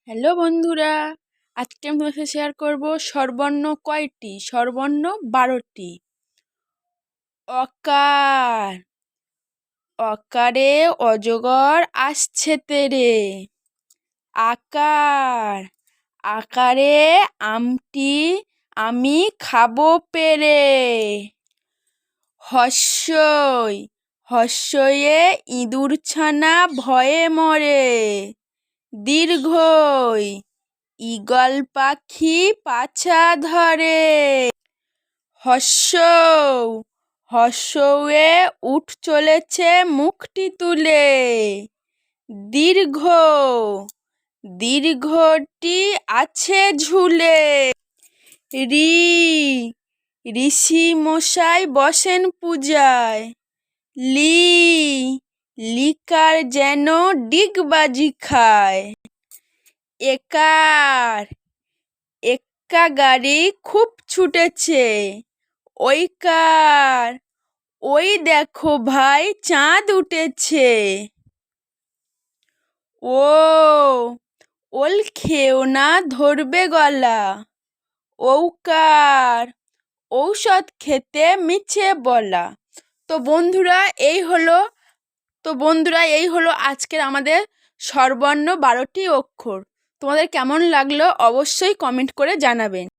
Hello বন্ধুরা, আজকে আমি তোমার সাথে শেয়ার করব স্বরবর্ণ কয়টি। স্বরবর্ণ 12টি। অকার, অকারে অজগর আসছে তেরে। আকার, আকারে আমটি আমি খাবো পেরে। হস্যই, হস্যয়ে ইঁদুর ছানা ভয়ে মরে। দীর্ঘই, ঈগল পাখি পাছা ধরে। হর্ষৌ, হর্ষৌয়ে উট চলেছে মুখটি তুলে। দীর্ঘ, দীর্ঘটি আছে ঝুলে। ঋ, ঋষি মশাই বসেন পূজায়। লি, লিকার যেন ডিগবাজি খায়। একার, এক্কা গাড়ি খুব ছুটেছে। ঐকার, ওই দেখো ভাই চাঁদ উঠেছে। ও, ওল খেও না ধরবে গলা। ঔকার, ঔষধ খেতে মিছে বলা। তো বন্ধুরা এই হলো আজকের আমাদের স্বরবর্ণ 12টি অক্ষর। তোমাদের কেমন লাগলো অবশ্যই কমেন্ট করে জানাবেন।